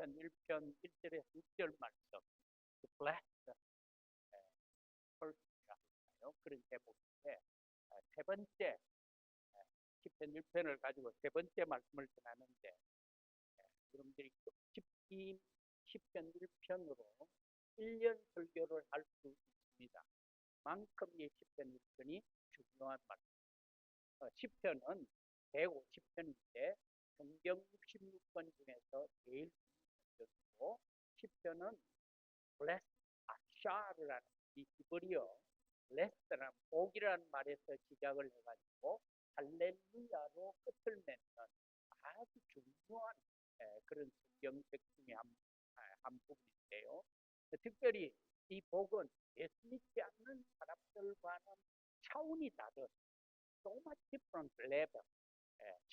시편 1편 1절에서 6절 말씀, blessed person이라고 할까요? 그런 제목인데, 세 번째 시편 1편을 가지고 세 번째 말씀을 전하는데, 여러분들이 이 시편 1편으로 1년 설교를 할 수 있습니다. 만큼 이 시편 1편이 중요한 말씀. 시편은 150편인데 성경 66권 중에서 제일 중요한 편이고, 시편은 bless, 아샤르라는 이 히브리어 bless라는 복이라는 말에서 시작을 해가지고 할렐루야로 끝을 맺는 아주 중요한 그런 성경책 중에 한 부분인데요. 특별히 이 복은 예수 믿지 않는 사람들과는 차원이 다른 so much different level,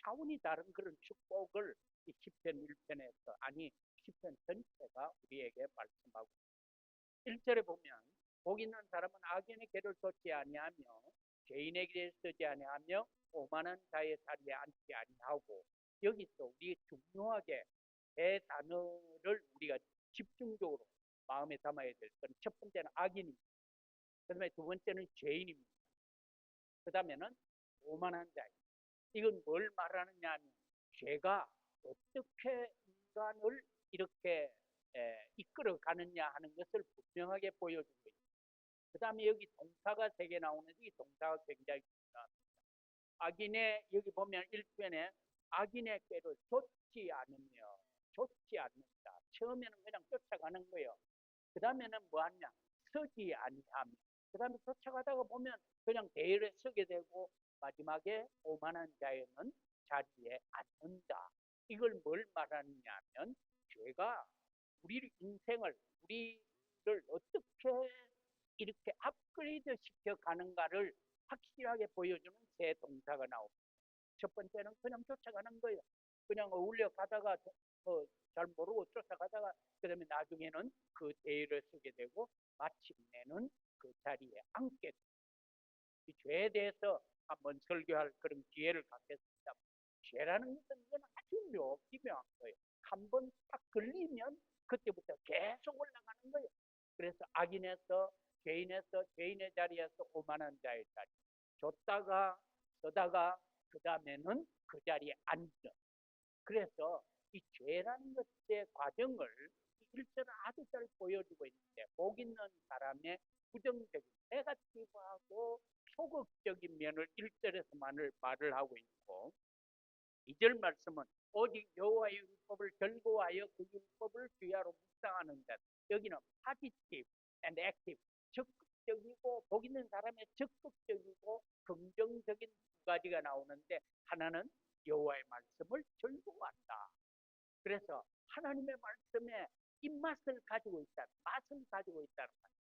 차원이 다른 그런 축복을 이 시편 1편에서, 아니 시편 전체가 우리에게 말씀하고, 1절에 보면 복 있는 사람은 악인의 길을 쫓지 아니하며 죄인의 길에 서지 아니하며 오만한 자의 자리에 앉지 아니하고, 여기서 우리 중요하게 세 단어를 우리가 집중적으로 마음에 담아야 될 건, 첫 번째는 악인입니다. 그 다음에 두 번째는 죄인입니다. 그 다음에는 오만한 자. 이건 뭘 말하느냐 하면, 죄가 어떻게 인간을 이렇게 이끌어 가느냐 하는 것을 분명하게 보여주고 있습니다. 그 다음에 여기 동사가 3개 나오는데 이 동사가 굉장히 중요합니다. 악인의, 여기 보면 1편에 악인의 꾀를 좇지 않는다. 처음에는 그냥 쫓아가는 거예요. 그 다음에는 뭐 하냐, 서지 아니하며, 그 다음에 쫓아가다가 보면 그냥 대열에 서게 되고, 마지막에 오만한 자에는 자리에 앉는다. 이걸 뭘 말하느냐 하면, 죄가 우리 인생을, 우리를 어떻게 이렇게 업그레이드 시켜 가는가를 확실하게 보여주는 세 동사가 나옵니다. 첫 번째는 그냥 쫓아가는 거예요. 그냥 어울려 가다가 잘 모르고 쫓아가다가, 그 다음에 나중에는 그 대열을 서게 되고 마침내는 그 자리에 앉게 됩니다. 이 죄에 대해서 한번 설교할 그런 기회를 갖겠습니다. 죄라는 것은 이건 아주 미묘한 거예요. 한번 딱 걸리면 그때부터 계속 올라가는 거예요. 그래서 악인에서 죄인에서 죄인의 자리에서 오만한 자의 자리, 줬다가 서다가 그 다음에는 그 자리에 앉는. 그래서 이 죄라는 것의 과정을 1절은 아주 잘 보여주고 있는데, 복 있는 사람의 부정적인 네거티브하고 소극적인 면을 1절에서 말을 하고 있고, 2절 말씀은 오직 여호와의 율법을 즐거워하여 그 율법을 주야로 묵상하는 것. 여기는 positive and active, 적극적이고 복 있는 사람의 적극적이고 긍정적인 두 가지가 나오는데, 하나는 여호와의 말씀을 즐거워한다. 그래서 하나님의 말씀에 입맛을 가지고 있다, 맛을 가지고 있다는 거예요.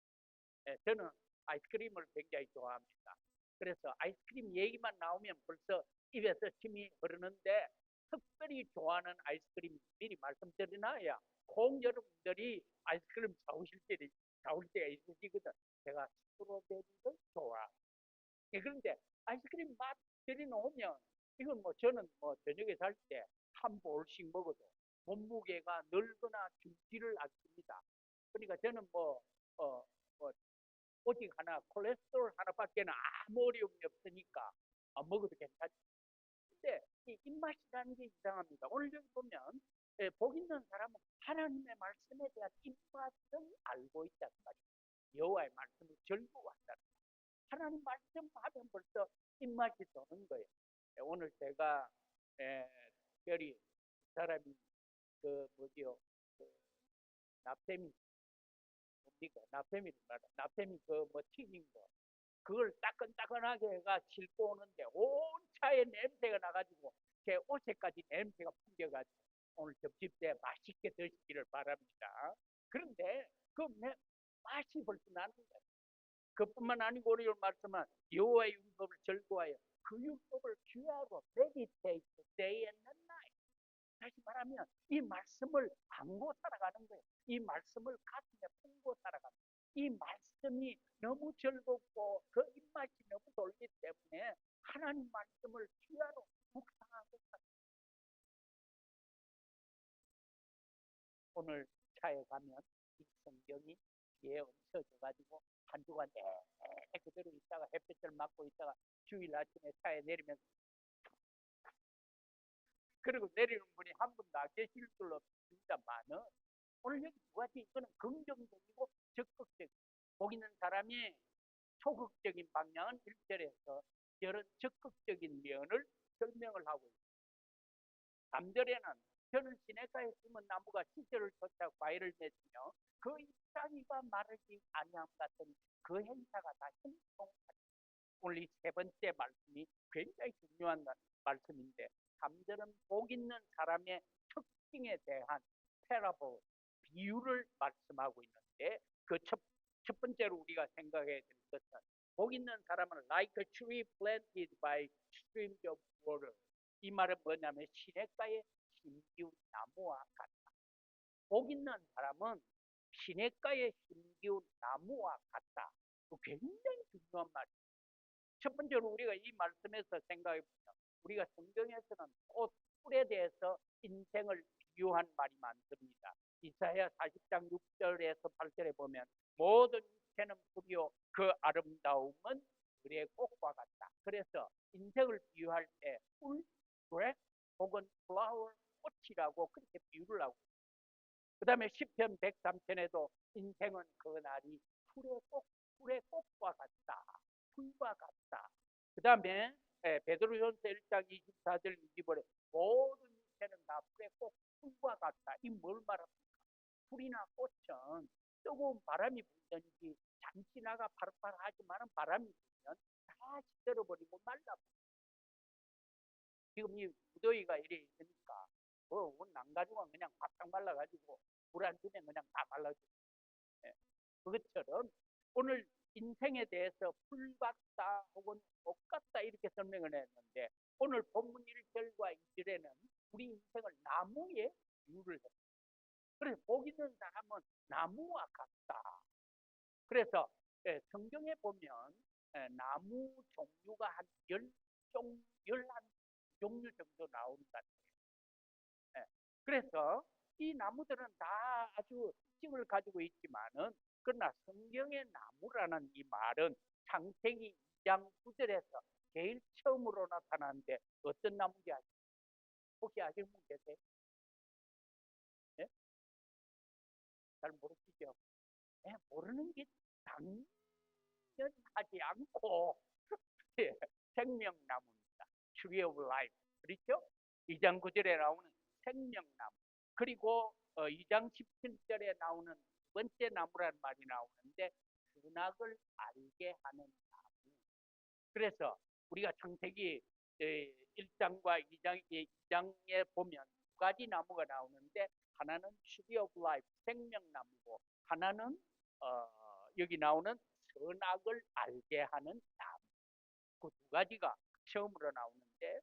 저는 아이스크림을 굉장히 좋아합니다. 그래서 아이스크림 얘기만 나오면 벌써 입에서 침이 흐르는데, 특별히 좋아하는 아이스크림 미리 말씀드리나요? 꼭 여러분들이 아이스크림 사오실 때가 있으시거든. 제가 스트로베리를 좋아해요. 그런데 아이스크림 맛 들여놓으면, 이건 뭐 저는 뭐 저녁에 살 때 한 볼씩 먹어도 몸무게가 늘거나 줄지를 않습니다. 그러니까 저는 뭐 오직 하나, 콜레스테롤 하나밖에는 아무 어려움이 없으니까 먹어도 괜찮죠. 근데 이 입맛이라는 게 이상합니다. 오늘 여기 보면 복 있는 사람은 하나님의 말씀에 대한 입맛을 알고 있단 말이에요. 여호와의 말씀을 즐거워한다는 거예요. 하나님 말씀 하면 벌써 입맛이 도는 거예요. 오늘 제가 특별히 사람이 그 뭐지요, 그 나페미, 뭡니까, 나페미 그 뭐 튀긴 거, 그걸 따끈따끈하게 해가 싣고 오는데 온 차에 냄새가 나가지고 제 옷에까지 냄새가 풍겨가지고, 오늘 점심 때 맛있게 드시기를 바랍니다. 그런데 그 맛이 벌써 나는 거예요. 그뿐만 아니고 우리 말씀은 여호와의 율법을 즐거워하여 그 율법을 귀하고 meditate day and night. 다시 말하면 이 말씀을 안고 살아가는 거예요. 이 말씀을 가슴에 품고 살아가는 거예요. 이 말씀이 너무 즐겁고 그 입맛이 너무 돌기 때문에 하나님 말씀을 귀하로 묵상하고 살아가는 거예요. 오늘 차에 가면 이 성경이 뒤에 얹혀져가지고 한 주간 내내 그대로 있다가 햇볕을 맞고 있다가 주일 아침에 차에 내리면서 그리고 내리는 분이 한 분도 안 계실 줄로 진짜 많은. 오늘 여기 두 가지 이거는 긍정적이고 적극적. 복 있는 사람이 소극적인 방향은 1절에서 저런 적극적인 면을 설명을 하고 있습니다. 3절에는 저는 시냇가에 심은 나무가 시절을 쫓아 과일을 맺으며 그 잎사귀가 마르지 아니함 같은 그 행사가 다 형통하다. 오늘 이 세 번째 말씀이 굉장히 중요한 말씀인데 3절은 복 있는 사람의 특징에 대한 패러블, 비유를 말씀하고 있는데 그 첫 번째로 우리가 생각해야 될 것은 복 있는 사람은 like a tree planted by streams of water. 이 말은 뭐냐면 시냇가에 심기운 나무와 같다. 복 있는 사람은 시냇가에 심기운 나무와 같다. 굉장히 중요한 말이에요. 첫 번째로 우리가 이 말씀에서 생각해 보면 우리가 성경에서는 꽃, 풀에 대해서 인생을 비유한 말이 많습니다. 이사야 40장 6절에서 8절에 보면 모든 인생은 풀이요 그 아름다움은 들의 꽃과 같다. 그래서 인생을 비유할 때 풀, grass 혹은 flower, 꽃이라고 그렇게 비유를 하고 그 다음에 시편 103편에도 인생은 그날이 풀의 꽃과 같다. 풀과 같다. 그 다음에 베드로전서 1장 24절 25절에 모든 인생은 다 풀의 꽃, 풀과 같다. 이 뭘 말합니까? 풀이나 꽃은 뜨거운 바람이 불든지 잠시 나가 파릇파릇하지만 바람이 불면 다 시들어버리고 말라버려. 지금 이 무더위가 이래 있으니까 옷 안 가지고 그냥 바짝 말라가지고 물 안 주면 그냥 다 말라져. 그것처럼 오늘 인생에 대해서 풀 같다 혹은 꽃 같다 이렇게 설명을 했는데 오늘 본문 1절과 2절에는 우리 인생을 나무에 비유를 했어요. 그래서 복 있는 사람은 나무와 같다. 그래서 성경에 보면 나무 종류가 한 11종류 정도 나온다. 그래서 이 나무들은 다 아주 특징을 가지고 있지만은 그러나 성경의 나무라는 이 말은 창세기 2장 9절에서 제일 처음으로 나타나는데 어떤 나무인지 아시죠? 혹시 아시는 분 계세요? 네? 잘 모르시죠? 네, 모르는 게 당연하지 않고 생명나무입니다. Tree of Life. 그렇죠? 2장 9절에 나오는 생명나무. 그리고 2장 17절에 나오는 두 번째 나무라는 말이 나오는데 선악을 알게 하는 나무. 그래서 우리가 창세기 1장과 2장에 보면 두 가지 나무가 나오는데 하나는 Tree of Life, 생명나무고 하나는 여기 나오는 선악을 알게 하는 나무. 그 두 가지가 처음으로 나오는데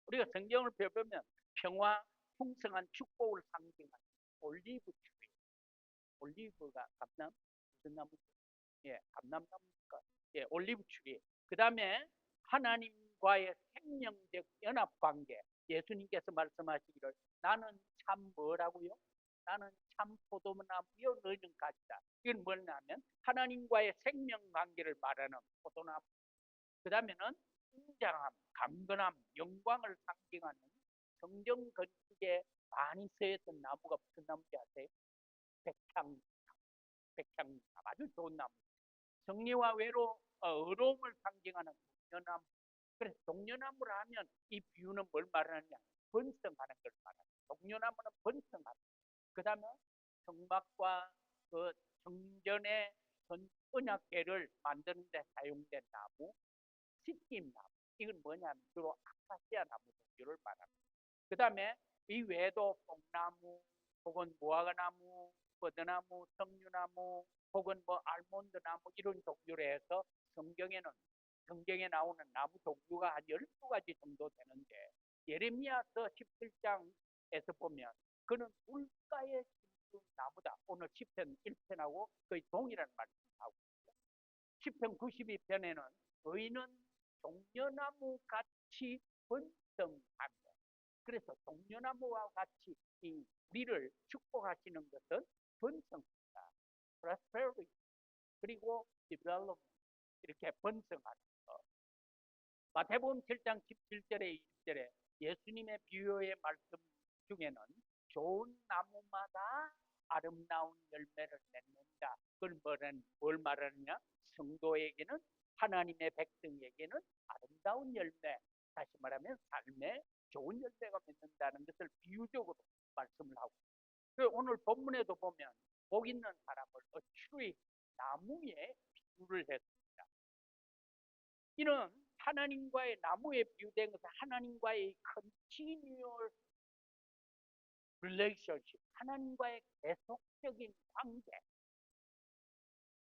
우리가 성경을 펴보면 평화, 풍성한 축복을 상징하는 올리브 트리. 올리브가 감남 무슨 나무죠? 예, 감남나무니까 예, 올리브 트리. 그 다음에 하나님과의 생명적 연합 관계. 예수님께서 말씀하시기를 나는 참 뭐라고요? 나는 참 포도나무요 너희는 가지다. 이건 뭐냐면 하나님과의 생명 관계를 말하는 포도나무. 그 다음에는 웅장함, 강건함, 영광을 상징하는 성경 건축에 많이 쓰였던 나무가 무슨 나무인지 아세요? 백향, 백향 아주 좋은 나무. 정리와 어려움을 상징하는 동려나무. 그래서 동려나무라 하면 이 비유는 뭘 말하느냐? 번성하는 걸 말하는. 동려나무는 번성하는. 그 다음에 성막과 그 성전의 언약궤를 만드는 데 사용된 나무. 시킴나무. 이건 뭐냐면 주로 아카시아 나무 종류를 말합니다. 그 다음에 이 외에도 뽕나무 혹은 무화과나무, 버드나무, 석류나무 혹은 뭐 알몬드나무 이런 종류로 해서 성경에 나오는 나무 종류가 한 12가지 정도 되는데 예레미야서 17장에서 보면 그는 물가에 심은 나무다. 오늘 시편 1편하고 거의 동일한 말씀하고 있습니다. 시편 92편에는 의인은 종려나무 같이 번성하며 그래서 동료나무와 같이 이 우리를 축복하시는 것은 번성입니다. prosperity 그리고 development 이렇게 번성하는 것. 마태복음 7장 17절에 20절에 예수님의 비유의 말씀 중에는 좋은 나무마다 아름다운 열매를 맺는다. 그걸 뭘 말하느냐? 성도에게는 하나님의 백성에게는 아름다운 열매, 다시 말하면 삶의 좋은 열매가 맺는다는 것을 비유적으로 말씀을 하고 오늘 본문에도 보면 복 있는 사람을 tree, 나무에 비유를 했습니다. 이는 하나님과의 나무에 비유된 것은 하나님과의 continual relationship, 하나님과의 계속적인 관계,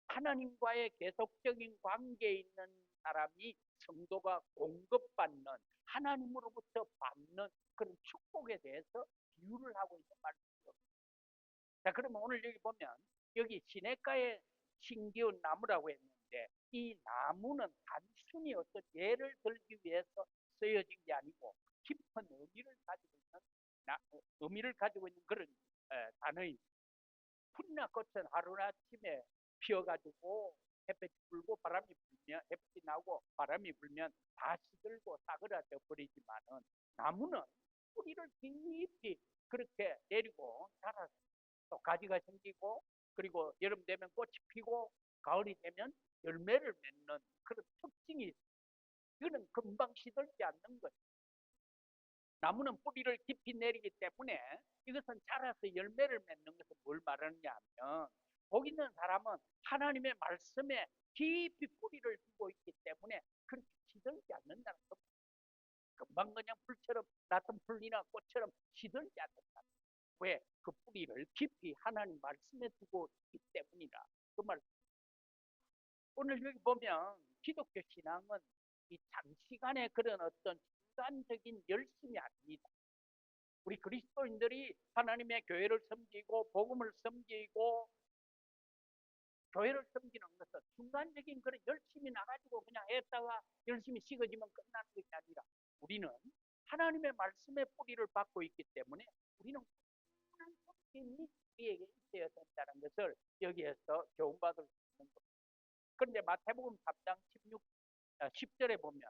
하나님과의 계속적인 관계에 있는 사람이 성도가 공급받는 하나님으로부터 받는 그런 축복에 대해서 비유를 하고 있는 말씀이죠. 자, 그러면 오늘 여기 보면 여기 시냇가에 심기운 나무라고 했는데 이 나무는 단순히 어떤 예를 들기 위해서 쓰여진 게 아니고 깊은 의미를 가지고 있는 그런 단어입니다. 풀이나 꽃은 하루아침에 피어가지고 햇볕이 불고 바람이 불면 햇빛이 나고 바람이 불면 다 시들고 싸그라져 버리지만은 나무는 뿌리를 깊이 그렇게 내리고 자라서 또 가지가 생기고 그리고 여름 되면 꽃이 피고 가을이 되면 열매를 맺는 그런 특징이 있어요. 이거는 금방 시들지 않는 거예요. 나무는 뿌리를 깊이 내리기 때문에 이것은 자라서 열매를 맺는 것은 뭘 말하느냐 하면 복 있는 사람은 하나님의 말씀에 깊이 뿌리를 두고 있기 때문에 그렇게 시들지 않는다는 겁니다. 금방 그냥 풀처럼 낫은 풀이나 꽃처럼 시들지 않는다. 왜? 그 뿌리를 깊이 하나님 말씀에 두고 있기 때문이다. 그 말. 오늘 여기 보면 기독교 신앙은 이 장시간의 그런 어떤 순간적인 열심이 아닙니다. 우리 그리스도인들이 하나님의 교회를 섬기고 복음을 섬기고 교회를 섬기는 것은 순간적인 그런 열심히 나가지고 그냥 했다가 열심히 식어지면 끝나는 것이 아니라 우리는 하나님의 말씀의 뿌리를 받고 있기 때문에 우리는 꾸준한 섬김이 우리에게 있어야 된다는 것을 여기에서 교훈받을 수 있는 겁니다. 그런데 마태복음 3장 10절에 보면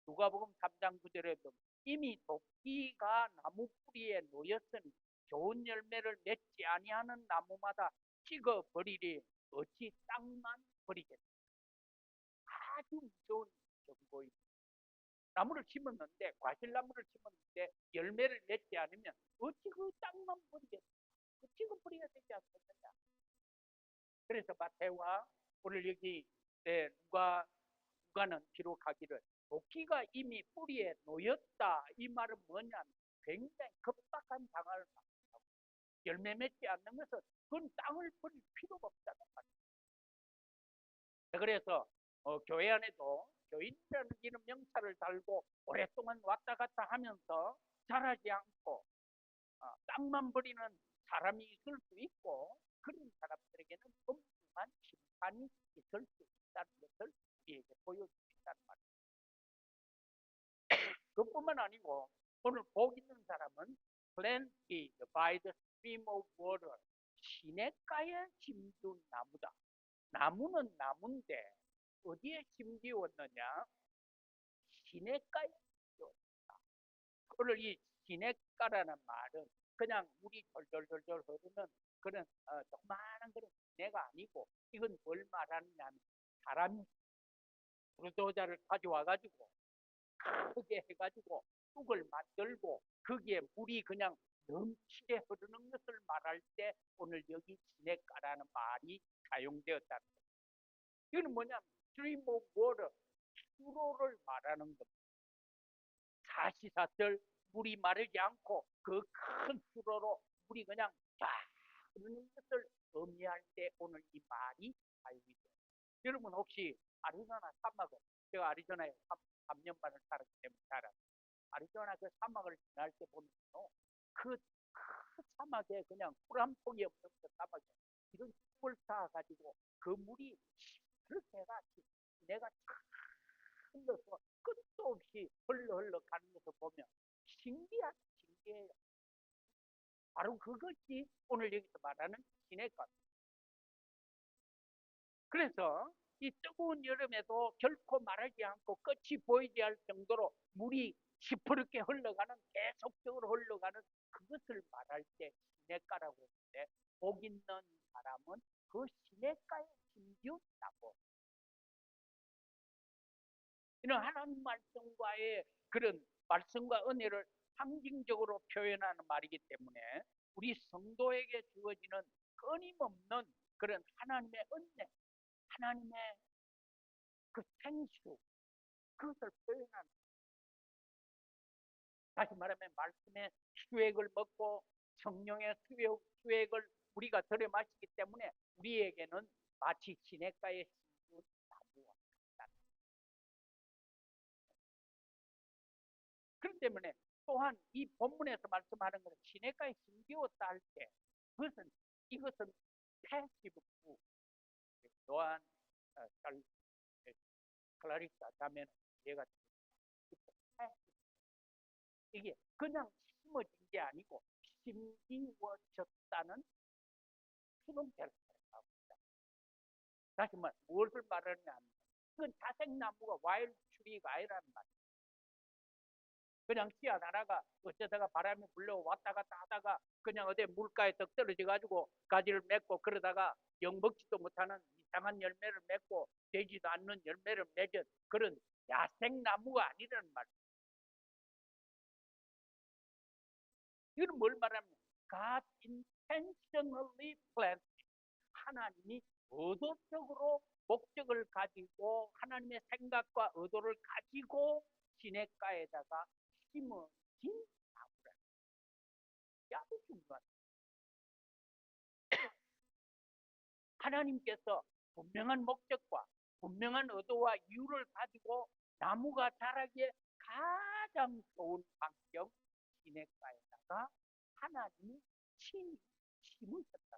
누가복음 3장 9절에 보면 이미 도끼가 나무 뿌리에 놓였으니 좋은 열매를 맺지 아니하는 나무마다 찍어버리리 어찌 땅만 버리겠습니까? 아주 무서운 경고입니다. 나무를 심었는데 과실나무를 심었는데 열매를 맺지 않으면 어찌 그 땅만 버리겠습니까? 찍어버려야 되지 않겠느냐. 그래서 마태와 오늘 여기 누가는 기록하기를 도끼가 이미 뿌리에 놓였다. 이 말은 뭐냐면 굉장히 급박한 상황을 말하고 열매 맺지 않는 것은 그건 땅을 버릴 필요가 없다는 말이에요. 그래서 교회 안에도 교인이라는 이런 명찰을 달고 오랫동안 왔다 갔다 하면서 자라지 않고 땅만 버리는 사람이 있을 수 있고 그런 사람들에게는 엄중한 심판이 있을 수 있다는 것을 우리에게 보여주고 있다는 말이에요. 그뿐만 아니고 오늘 복 있는 사람은 planted by the stream of water 시냇가에 심준 나무다. 나무는 나무인데 어디에 심기웠느냐? 시냇가에 심기웠다. 오늘 이 시냇가라는 말은 그냥 물이 돌돌돌돌 흐르는 그런 조그마한 그런 시내가 아니고 이건 뭘 말하느냐 하면 사람이 부르도자를 가져와가지고 크게 해가지고 뚝을 만들고 거기에 물이 그냥 넘치게 흐르는 것을 말할 때 오늘 여기 시냇가라는 말이 사용되었다는 거예요. 이거는 뭐냐면 stream of water, 수로를 말하는 겁니다. 사시사철 물이 마르지 않고 그 큰 수로로 물이 그냥 쫙 흐르는 것을 의미할 때 오늘 이 말이 사용이 돼요. 여러분 혹시 아리조나 사막을 제가 아리조나에 3년 반을 살았기 때문에 잘 알아요. 아리조나 그 사막을 지날 때 보면요. 그 사막에 그냥 물 한 폭이 없는 그 사막에 이런 물 쌓아가지고 그 물이 그렇게 해가 내가 탁 흘러서 끝도 없이 흘러 가는 것을 보면 신기하다. 것이에요. 바로 그것이 오늘 여기서 말하는 시냇가. 그래서 이 뜨거운 여름에도 결코 마르지 않고 끝이 보이지 않을 정도로 물이 시퍼렇게 흘러가는, 계속적으로 흘러가는 그것을 말할 때 시냇가라고 했는데, 복 있는 사람은 그 시냇가에 심기운다고. 이런 하나님 말씀과의 그런 말씀과 은혜를 상징적으로 표현하는 말이기 때문에 우리 성도에게 주어지는 끊임없는 그런 하나님의 은혜, 하나님의 그 생수, 그것을 표현하는, 다시 말하면 말씀의 수액을 먹고 성령의 수액을 우리가 들여 마시기 때문에 우리에게는 마치 시냇가에 심은 나무와 같다. 그렇기 때문에 또한 이 본문에서 말씀하는 것은 시냇가에 심기웠다 할 때 이것은 패시브 부, 또한 클라리사 자매는 이해가 됩니다. 이게 그냥 심어진 게 아니고 심기워졌다는 수동태를 사용합니다. 다시 말 무엇을 말하느냐 하면 이건 자생나무가 와일드 트리가 아니라는 말이에요. 그냥 씨앗 하나가 어쩌다가 바람이 불러 왔다 갔다 하다가 그냥 어디 물가에 덕 떨어져 가지고 가지를 맺고 그러다가 영 먹지도 못하는 이상한 열매를 맺고 되지도 않는 열매를 맺은 그런 야생나무가 아니라는 말이에요. 이건 뭘 말하면 God intentionally planted, 하나님이 의도적으로 목적을 가지고 하나님의 생각과 의도를 가지고 시냇가에다가 심어진 나무라. 아주 중요한. 하나님께서 분명한 목적과 분명한 의도와 이유를 가지고 나무가 자라기에 가장 좋은 환경 시냇가에다가 하나님이 친히 심으셨다.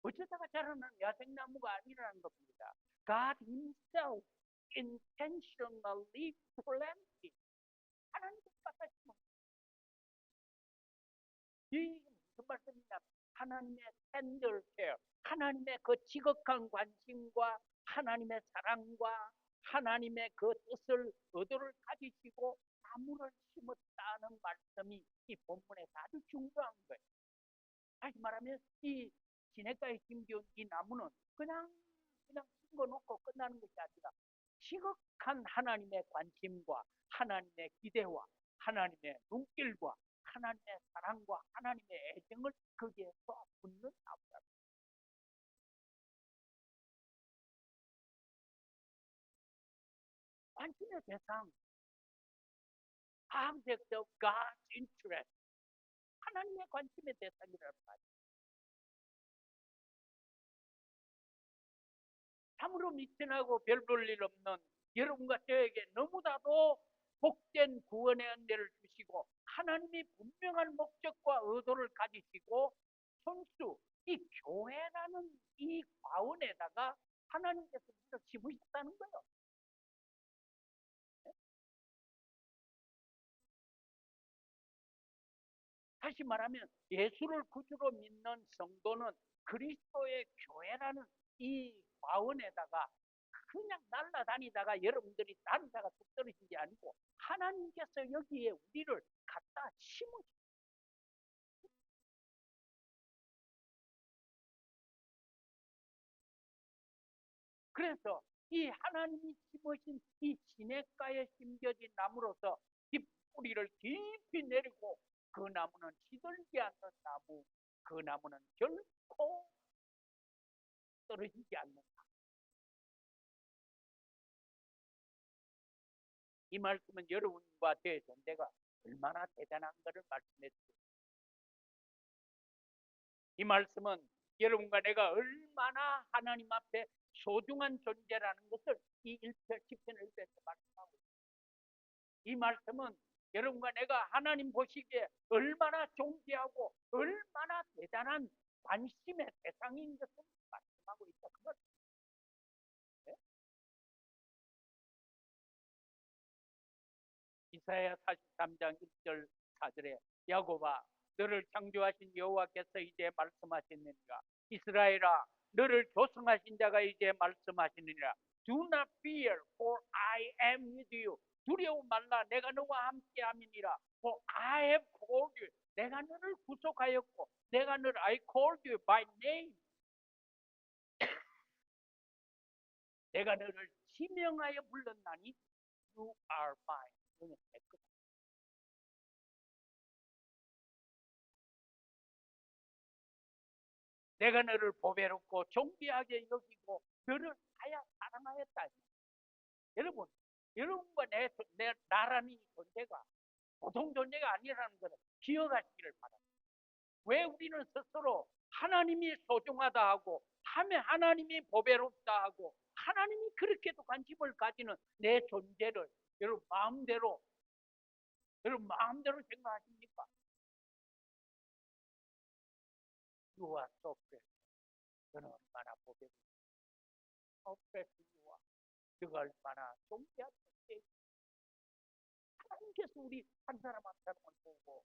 어쩌다가 자라는 야생나무가 아니라는 겁니다. God Himself intentionally planted. 하나님께서 심은. 이 무슨 말씀이냐? 하나님의 tender care, 하나님의 그 지극한 관심과 하나님의 사랑과 하나님의 그 뜻을 의도를 가지시고 나무를 심었다는 말씀이 이 본문에서 아주 중요한 거예요. 다시 말하면 이 시냇가에 심겨온 이 나무는 그냥 심어놓고 끝나는 것이 아니라 지극한 하나님의 관심과 하나님의 기대와 하나님의 눈길과 하나님의 사랑과 하나님의 애정을 거기에 쏟아붓는 나무다. 관심의 대상, object of God's interest, 하나님의 관심의 대상이라는 말이에요. 참으로 미천하고 별 볼 일 없는 여러분과 저에게 너무나도 복된 구원의 은혜를 주시고 하나님이 분명한 목적과 의도를 가지시고 손수 이 교회라는 이 과원에다가 하나님께서 심으셨다는 거예요. 다시 말하면 예수를 구주로 믿는 성도는 그리스도의 교회라는 이 과원에다가 그냥 날아다니다가 여러분들이 다니다가 뚝 떨어진 게 아니고 하나님께서 여기에 우리를 갖다 심으셨어요. 그래서 이 하나님이 심으신 이 시냇가에 심겨진 나무로서 뿌리를 깊이 내리고 그 나무는 시들지 않는 나무, 그 나무는 결코 떨어지지 않는 나무. 이 말씀은 여러분과 제 존재가 얼마나 대단한 것을 말씀해 주세요. 이 말씀은 여러분과 내가 얼마나 하나님 앞에 소중한 존재라는 것을 이 1편, 10편, 1편에서 말씀하고 있습니다. 이 말씀은 여러분과 내가 하나님 보시기에 얼마나 존귀하고 얼마나 대단한 관심의 대상인 것을 말씀하고 있다. 그걸 네? 이사야 43장 1절 4절에 야곱아 너를 창조하신 여호와께서 이제 말씀하시느니라. 이스라엘아 너를 조성하신 자가 이제 말씀하시느니라. Do not fear, for I am with you. 두려워 말라, 내가 너와 함께함이니라. For I have called you. 내가 너를 구속하였고, 내가 너를 I called you by name. 내가 너를 지명하여 불렀나니 You are mine. 너는 내 거다. 내가 너를 보배롭고 존귀하게 여기고 너를 하야 사랑하였다. 여러분, 여러분과 나라는 존재가 보통 존재가 아니라는 것을 기억하시기를 바랍니다. 왜 우리는 스스로 하나님이 소중하다 하고 하나님이 보배롭다 하고 하나님이 그렇게도 관심을 가지는 내 존재를 여러분 마음대로 생각하십니까? You are so precious. 너는 얼마나 보배롭다. So precious you are. 너가 얼마나 존귀한 존재. 하나님께서 우리 한 사람 한 사람을 보고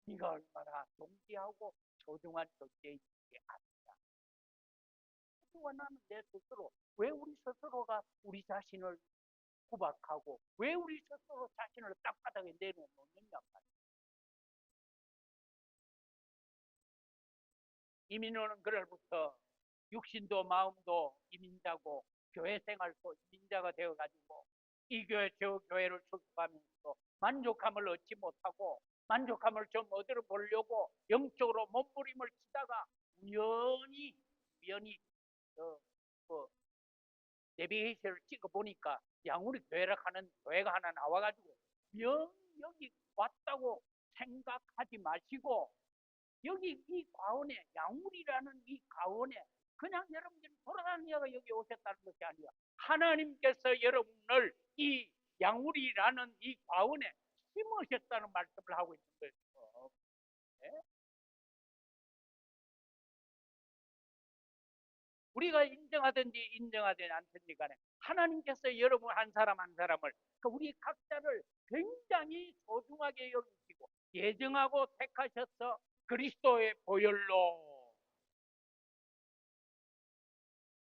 네가 얼마나 존귀하고 소중한 존재인지 압니다. 그와 나는 내 스스로 왜 우리 스스로가 우리 자신을 구박하고 왜 우리 스스로 자신을 땅바닥에 내려놓느냐 말이야. 이민호는 그날부터 육신도 마음도 이민자고 교회 생활도 이민자가 되어가지고 이 교회 저 교회를 출석하면서 만족함을 얻지 못하고 만족함을 좀 얻어 보려고 영적으로 몸부림을 치다가 우연히 내비게이션을 찍어 보니까 양우리 교회라 하는 교회가 하나 나와가지고 여기 왔다고 생각하지 마시고 여기 이 과원에 양우리라는 이 과원에 그냥 여러분들이 돌아다니다가 여기 오셨다는 것이 아니라 하나님께서 여러분을 이 양우리라는 이 과원에 심으셨다는 말씀을 하고 있는 거예요. 네? 우리가 인정하든지 인정하지 않든지 간에 하나님께서 여러분 한 사람 한 사람을 우리 각자를 굉장히 소중하게 여기시고 예정하고 택하셔서 그리스도의 보혈로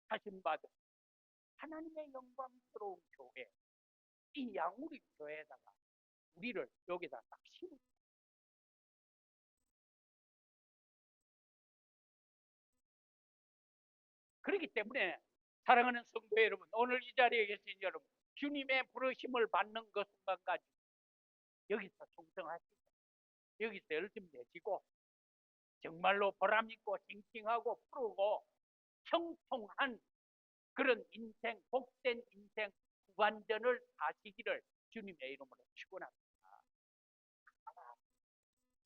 하신받은 하나님의 영광스러운 교회 이 양우리 교회에다가 우리를 여기다 딱 심으 그렇기 때문에 사랑하는 성도 여러분 오늘 이 자리에 계신 여러분 주님의 부르심을 받는 그 순간까지 여기서 충성하시고 여기서 열심 내시고 정말로 보람있고 싱싱하고 푸르고 형통한 그런 인생 복된 인생 후반전을 사시기를 주님의 이름으로 축원합니다.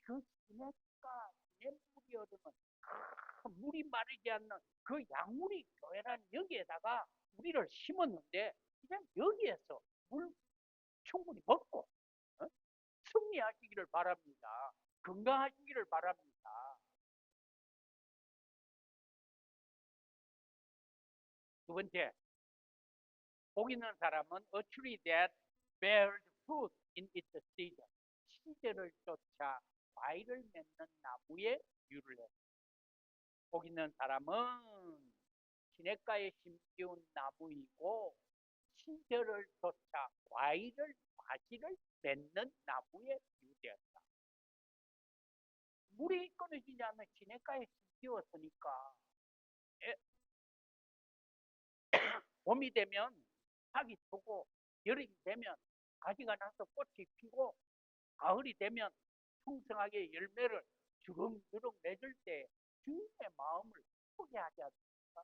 그 시냇가 시냇물이 얻으면 물이 마르지 않는 그 양우리 교회라는 여기에다가 우리를 심었는데 그냥 여기에서 물 충분히 먹고 승리하시기를 바랍니다. 건강하시기를 바랍니다. 두 번째, 복 있는 사람은 a tree that bears fruit in its season. 시절을 쫓아 과일을 맺는 나무에 유를 해. 복 있는 사람은 시냇가에 심기운 나무이고 시절을 쫓아 과실을 맺는 나무에 유되었다. 물이 끊어지지 않는 시냇가에 심기웠으니까 봄이 되면 박이 트고 여름이 되면 가지가 나서 꽃이 피고 가을이 되면 풍성하게 열매를 주렁주렁 맺을 때 주님의 마음을 포기하지 않습니까?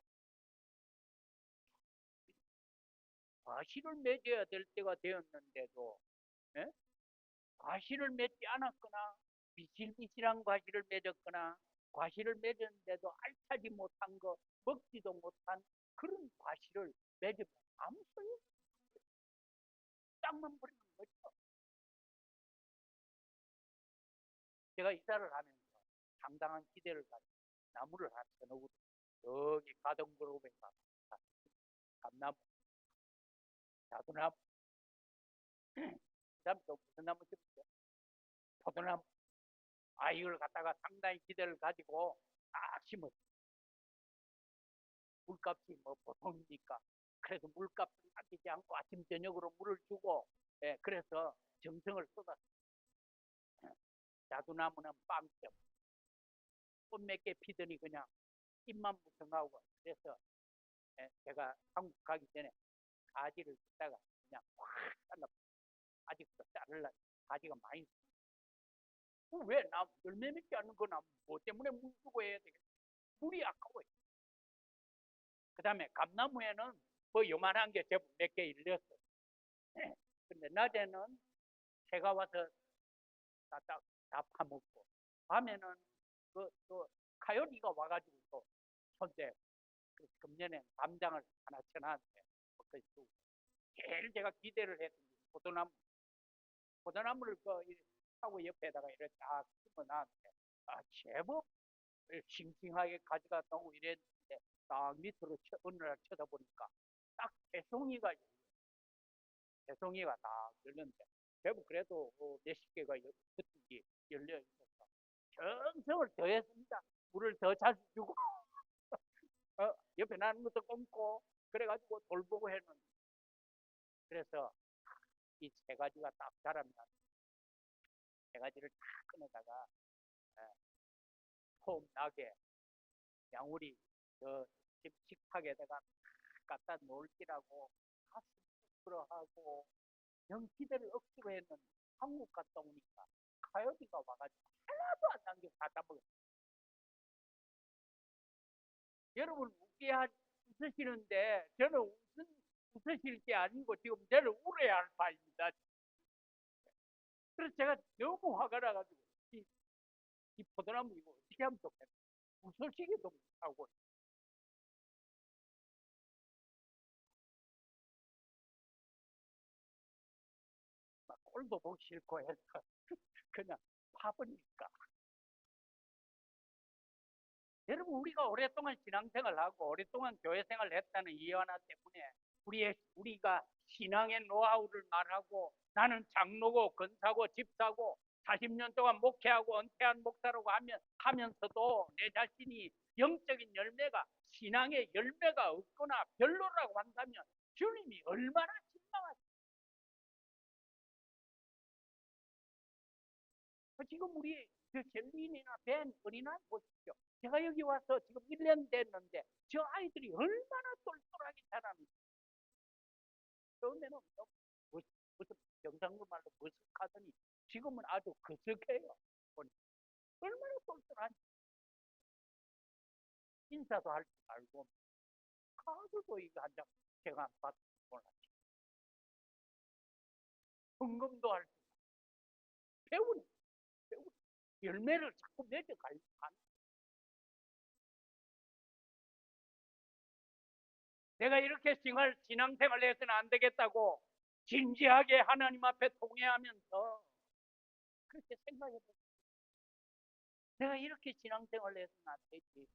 과실을 맺어야 될 때가 되었는데도 과실을 맺지 않았거나 비실비실한 과실을 맺었거나 과실을 맺었는데도 알차지 못한 거 먹지도 못한 그런 과실을 맺으면 아무 소용이 없어요. 땅만 버리는 거죠. 제가 이사를 하면서 상당한 기대를 가지고 나무를 한 서너 그루 여기 가동그룹에 가서 감나무, 자두나무 다음에 또 무슨 나무 심었죠? 포도나무. 이걸 갖다가 상당히 기대를 가지고 딱 심었어요. 물값이 뭐 보통이니까. 그래서 물값을 아끼지 않고 아침 저녁으로 물을 주고, 예, 그래서 정성을 쏟았어요. 자두나무는 빵점, 꽃 몇 개 피더니 그냥 잎만 무성하고. 그래서 예, 제가 한국 가기 전에 가지를 듣다가 그냥 확 잘라. 아직도 자를라. 가지가 많이 있어요. 왜? 나 열매 맺지 않는 거 나무 뭐 때문에 물 주고 해야 되겠어? 물이 아까워요. 그 다음에 감나무에는 뭐 요만한 게 제법 몇 개 일렸어요. 근데 낮에는 새가 와서 다 파먹고, 밤에는 또 카요리가 와가지고 또 손대. 그래서 금년에 담장을 하나 쳐놨는데 제일 제가 기대를 했던 게 포도나무를 하고 옆에다가 이렇게 딱 심어놨는데 제법 싱싱하게 가지가 나오고 이랬는데 딱 밑으로 어느 날 쳐다보니까 딱 개송이가 딱 열렸는데 제법 그래도 몇십 개가 흩어지 열려 있어서 정성을 더했습니다. 물을 더 자주 주고 옆에 나는 것도 꼼고 그래가지고 돌보고 했는데, 그래서 이 세 가지가 딱 자라면 세 가지를 다 꺼내다가 폼 나게 양우리 집 식탁에다가 갖다 놓을기라고 가슴 부끄러하고 영 기대를 억지로 했는데 한국 갔다 오니까 카요비가 와가지고 하나도 안 남겨 다 따먹었어요. 여러분 웃으시는데 저는 웃으실 게 아니고 지금 저는 울어야 할 바입니다. 그래서 제가 너무 화가 나가지고 이 포도나무 이거 어떻게 하면 좋겠나, 웃으시기도 못하고. 막 꼴도 보기 싫고 해서 그냥 파버리니까. 여러분 우리가 오랫동안 신앙생활을 하고 오랫동안 교회생활을 했다는 이유 하나 때문에 우리가 신앙의 노하우를 말하고 나는 장로고 권사고 집사고 40년 동안 목회하고 은퇴한 목사라고 하면서도 내 자신이 영적인 열매가, 신앙의 열매가 없거나 별로라고 한다면 주님이 얼마나 실망하실까. 지금 우리 젤린이나 벤 어린아이 보십시오. 제가 여기 와서 지금 1년 됐는데 저 아이들이 얼마나 똘똘하게 자라는지. 처음에는 무슨 경상도 말로 머쓱하더니 지금은 아주 거쓱해요. 얼마나 똘똘한지. 인사도 할 줄 알고 카드도 이거 한장 제가 안 받고 몰랐지. 헌금도 할 줄 배우는 열매를 자꾸 맺어가는. 내가 이렇게 신앙생활을 해서는 안 되겠다고 진지하게 하나님 앞에 통회하면서 그렇게 생각해보고, 내가 이렇게 신앙생활을 해서는 안 되지.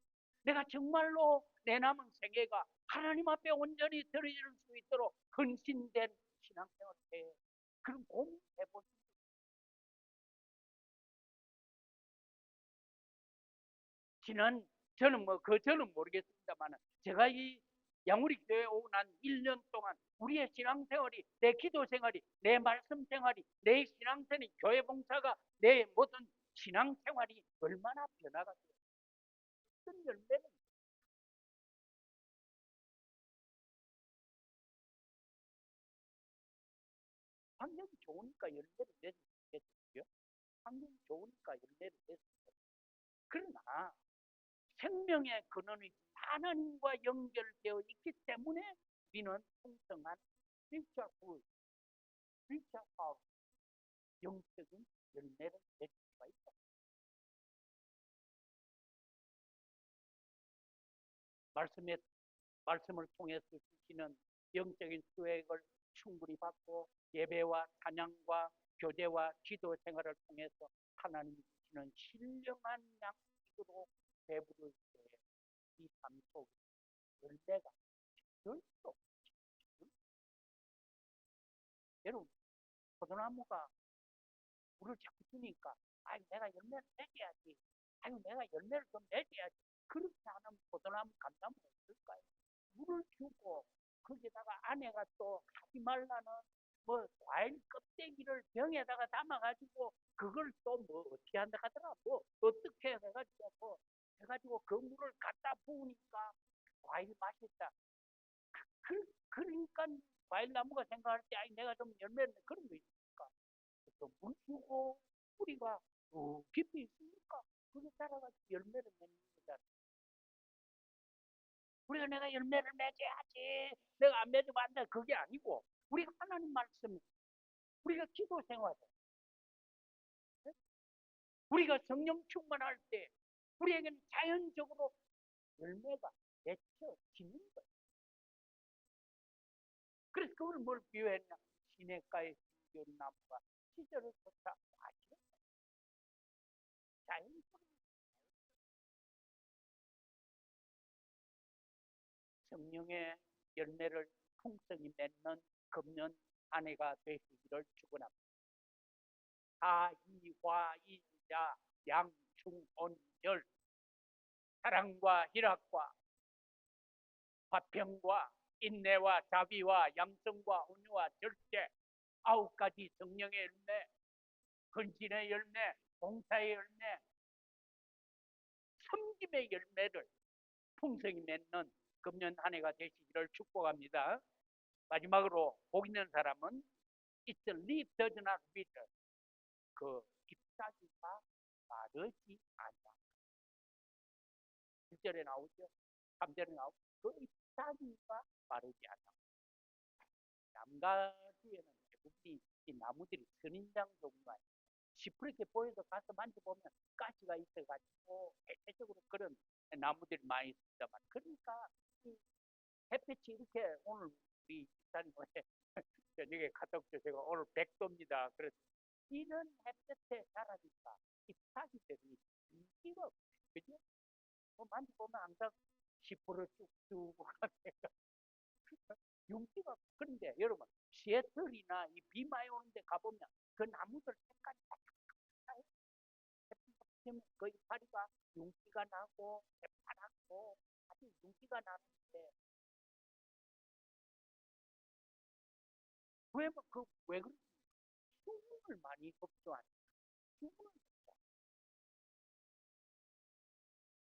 내가 정말로 내 남은 생애가 하나님 앞에 온전히 드려질 수 있도록 헌신된 신앙생활을 해. 그럼 고민해보지. 저는 모르겠습니다만, 제가 이 양우리 교회에 오고 난 1년 동안 우리의 신앙생활이, 내 기도생활이, 내 말씀생활이, 내 신앙생활이, 교회 봉사가, 내 모든 신앙생활이 얼마나 변화가 되어 어떤 열매는 환경이 좋으니까 열매를 맺겠죠. 환경이 좋으니까 열매를 맺습니다. 그러나 생명의 근원이 하나님과 연결되어 있기 때문에 우리는 풍성한 spiritual power, 영적인 열매를 맺을 수가 있다. 말씀을 통해서 주시는 영적인 수액을 충분히 받고 예배와 찬양과 교제와 기도 생활을 통해서 하나님이 주시는 신령한 양식으로 배부를 때 이 삶 속에 열매가 별도. 여러분 포도나무가 물을 자꾸 주니까 아유 내가 열매를 맺어야지. 아유 내가 열매를 좀 맺어야지. 그렇게 하는 포도나무 감나무 없을까요? 물을 주고 거기다가 아내가 또 하지 말라는 뭐 과일 껍데기를 병에다가 담아가지고 그걸 또 뭐 어떻게 한다 하더라 뭐 어떻게 해가지고 뭐 해가지고 그 물을 갖다 부으니까 과일 맛있다. 그러니까 과일 나무가 생각할 때 아니 내가 좀 열매를 그런 거 있으니까 물 주고 뿌리가 깊이 있으니까 그게 자라가지고 열매를 맺는 거잖아. 우리가 내가 열매를 맺어야지 내가 안 맺으면 안 돼 그게 아니고 우리가 하나님 말씀 우리가 기도 생활 우리가 성령 충만할 때 우리에게는 자연적으로 열매가 맺혀지는 거예요. 그래서 그걸 뭘 비유했냐 시냇가에 심겨운 나무가 시절을 쫓아 마시는 자연적으로 성령의 열매를 풍성히 맺는 금년 한 해가 되시기를 축원합니다. 하이화이자 양충온절 사랑과 희락과 화평과 인내와 자비와 양성과 온유와 절제 9가지 성령의 열매 헌신의 열매 봉사의 열매 섬김의 열매를 풍성히 맺는 금년 한 해가 되시기를 축복합니다. 마지막으로 복 있는 사람은 It's a leaf does not wither. 그 잎사귀가 마르지 않아. 1절에 나오죠. 3절에 나오죠. 그 잎사귀가 마르지 않아. 남가주에는 대부분이 이 나무들이 선인장 종류가 시퍼렇게 보여도 가서 만져보면 가시가 있어가지고 대체적으로 그런 나무들이 많이 있습니다만 그러니까 햇빛이 이렇게 오늘 우리 집사님 저녁에 갔다 오죠. 제가 오늘 100도입니다. 그래서 이런 햇볕에 자라니까 잎사귀들이 인기가 없어요. 그죠? 뭐 만져보면 항상 시퍼러 쭉쭉 하니까 윤기가 없어요. 그런데 여러분 시애틀이나 이 비 많이 오는데 가보면 그 나무들 색깔이 다 달라요. 그 이파리가 윤기가 나고 새파랗고 아주 윤기가 나는데 왜 그런지 수분을 많이 흡수하니까 수분을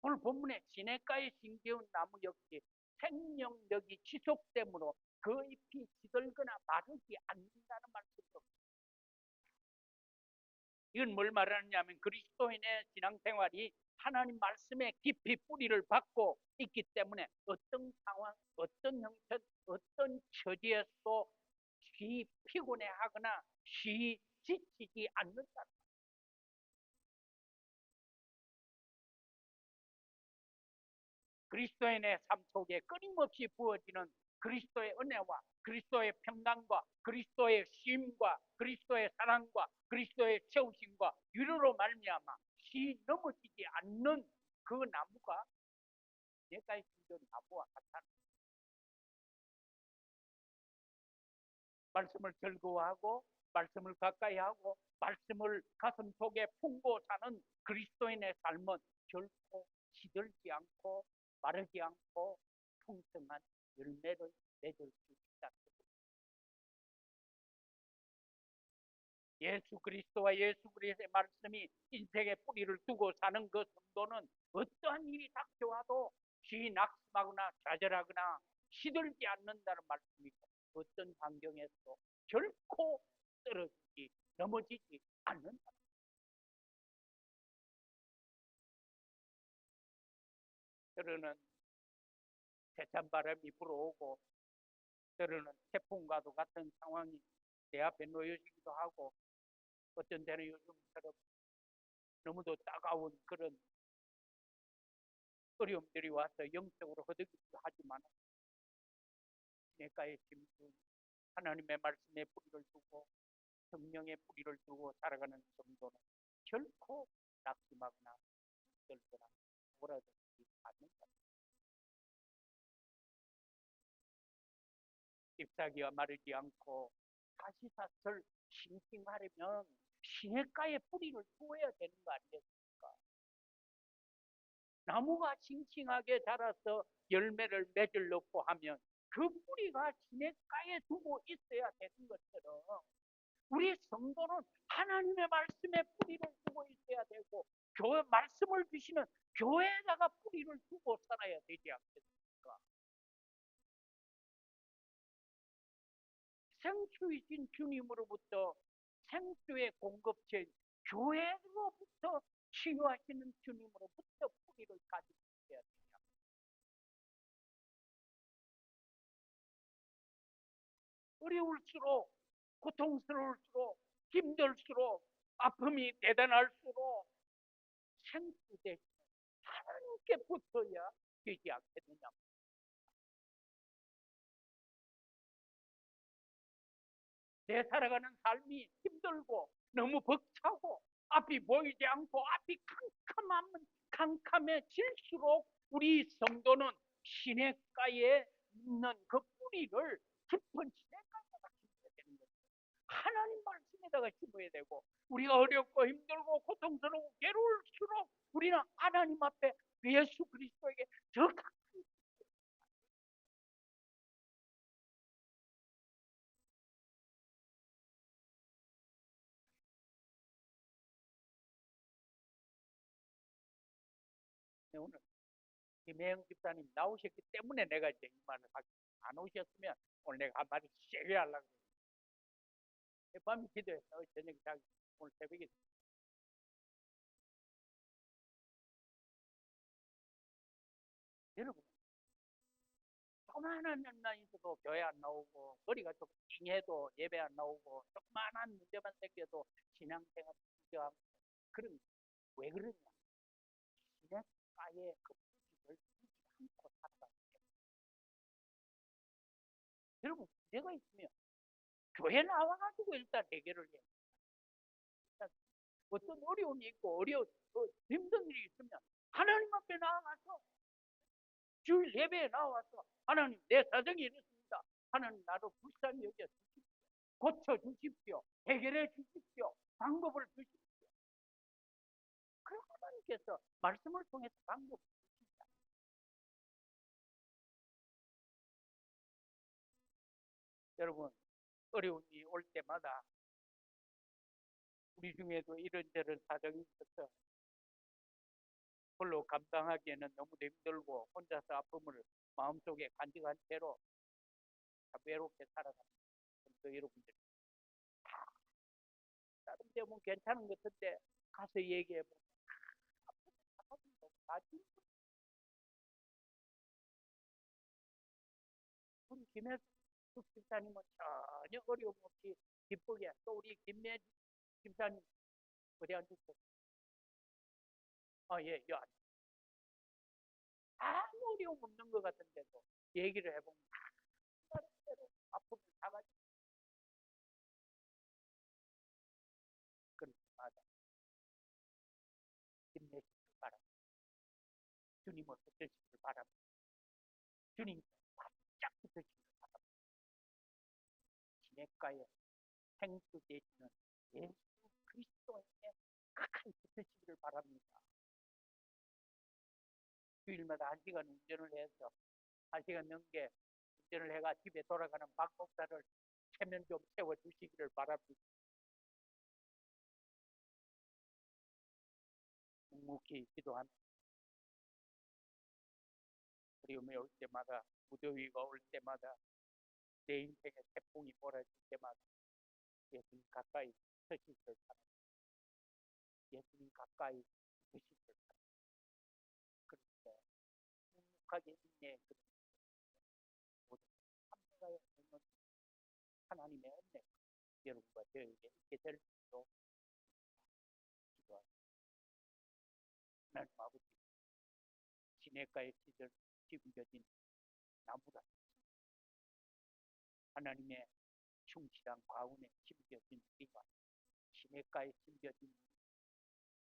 오늘 본문에 시냇가에 심겨운 나무 역시 생명력이 지속되므로 그 잎이 시들거나 마르지 않는다는 말씀도 이건 뭘 말하느냐면 그리스도인의 신앙생활이 하나님 말씀에 깊이 뿌리를 받고 있기 때문에 어떤 상황, 어떤 형편, 어떤 처지에서 쉬 피곤해하거나 쉬 지치지 않는다. 그리스도인의 삶 속에 끊임없이 부어지는 그리스도의 은혜와 그리스도의 평강과 그리스도의 쉼과 그리스도의 사랑과 그리스도의 채우심과 위로로 말미암아 시 넘어지지 않는 그 나무가 내가 심은 나무와 같다. 말씀을 즐거워하고 말씀을 가까이 하고 말씀을 가슴 속에 품고 사는 그리스도인의 삶은 결코 시들지 않고 마르지 않고 풍성한 열매를 맺을 수 있다. 예수 그리스도와 예수 그리스도의 말씀이 인생의 뿌리를 두고 사는 그 성도는 어떠한 일이 닥쳐와도 쉬 낙심하거나 좌절하거나 시들지 않는다는 말씀이고 어떤 환경에서 결코 떨어지지 넘어지지 않는다. 때로는 세찬 바람이 불어오고 때로는 태풍과도 같은 상황이 내 앞에 놓여지기도 하고 어떤 때는 요즘처럼 너무도 따가운 그런 어려움들이 와서 영적으로 허덕이기도 하지만 시냇가에 심은 하나님의 말씀에 뿌리를 두고 성령의 뿌리를 두고 살아가는 성도는 결코 낙심하거나 들거나 오라들지 않는다. 잎사귀가 마르지 않고 사시사철 싱싱하려면 시냇가에 뿌리를 두어야 되는 거 아니겠습니까? 나무가 싱싱하게 자라서 열매를 맺으려고 하면 그 뿌리가 시냇가에 두고 있어야 되는 것처럼 우리 성도는 하나님의 말씀에 뿌리를 두고 있어야 되고 교회 말씀을 주시는 교회에다가 뿌리를 두고 살아야 되지 않겠습니까? 생수이신 주님으로부터 생수의 공급처인 교회로부터 치유하시는 주님으로부터 뿌리를 가지고 있어야 됩니다. 어려울수록 고통스러울수록 힘들수록 아픔이 대단할수록 생수 대신 하나님께 붙어야 되지 않겠느냐. 내 살아가는 삶이 힘들고 너무 벅차고 앞이 보이지 않고 앞이 캄캄해질수록 우리 성도는 시냇가에 있는 그 뿌리를 깊은 시냇가에다가 심어야 되는 거예요. 하나님 말씀에다가 심어야 되고 우리가 어렵고 힘들고 고통스러우고 괴로울수록 우리는 하나님 앞에 예수 그리스도에게 더 가까이 오늘 김혜영 집사님 나오셨기 때문에 내가 이제 이 말을 하고 안 오셨으면 오늘 내가 한마디 세게 하려고 그래요. 밤에 기도해서 저녁에 자기 오늘 새벽에 여러분 조그만한 일만 있어도 교회 안 나오고 머리가 좀 띵해도 예배 안 나오고 조그만한 문제만 생겨도 신앙생활 부정하고 그런 왜 그러냐 시냇가에 그 뿌리를 두지 않고 살아가는 여러분 문제가 있으면 교회 나와가지고 일단 해결을 해. 일단 어떤 어려움이 있고 힘든 일이 있으면 하나님 앞에 나와가서 주일 예배에 나와서 하나님 내 사정이 이렇습니다. 하나님 나도 불쌍히 여겨 주십시오. 고쳐 주십시오. 해결해 주십시오. 방법을 주십시오. 그럼 하나님께서 말씀을 통해서 방법을 주십니다. 여러분 어려움이 올 때마다 우리 중에도 이런저런 사정이 있어서 홀로 감당하기에는 너무도 힘들고 혼자서 아픔을 마음속에 간직한 채로 외롭게 살아가는 여러분들 다른 데면 괜찮은 것 같은데 가서 얘기해보면 우리 김혜숙 집사님은 전혀 어려움 없이 기쁘게 또 우리 김매 집사님 어디 앉으세요? 예, 아무 어려움 없는 것 같은데도 얘기를 해보면 다른 대로 아픔을 당하지 그렇게 맞아. 힘내시길 바랍니다. 주님을 붙드시길 바랍니다. 주님 바짝 붙으시길 바랍니다. 시냇가에 생수 되시는 예수 그리스도에게 가까이 붙으시기를 바랍니다. 주일마다 1시간 운전을 해서 1시간 넘게 운전을 해가 집에 돌아가는 박 목사를 체면 좀 세워주시기를 바랍니다. 묵묵히 기도하며 어려움이 올 때마다 무더위가 올 때마다 내 인생에 태풍이 몰아칠 때마다 예수님 가까이 서시기를 바랍니다. 예수님 가까이 서시기를 바랍니다. 그렇게 묵묵하게 인내에 모든 참가에 있는 하나님의 은혜 여러분과 저에게 있게 될 수 있도록 기도합니다. 하나님 아버지 시냇가에 심겨진 나무가 하나님의 충실한 과운에 심겨진 우리가 시냇가에 심겨진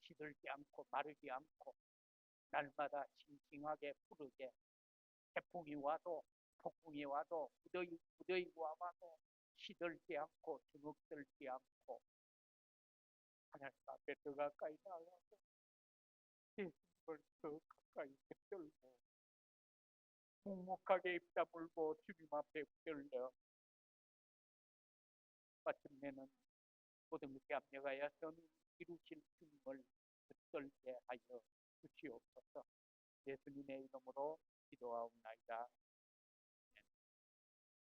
시들지 않고 마르지 않고 날마다 싱싱하게 푸르게 태풍이 와도 폭풍이 와도 무더위가 와도 시들지 않고 주눅들지 않고 하나님 앞에 더 가까이 나가서 예수님을 더 가까이 붙들고 묵묵하게 입 다물고 주님 앞에 붙들려 마침내는 모든 것이 압력하여서는 이루신 주님을 붙들게 하여 주시옵소서. 예수님의 이름으로 기도하옵나이다.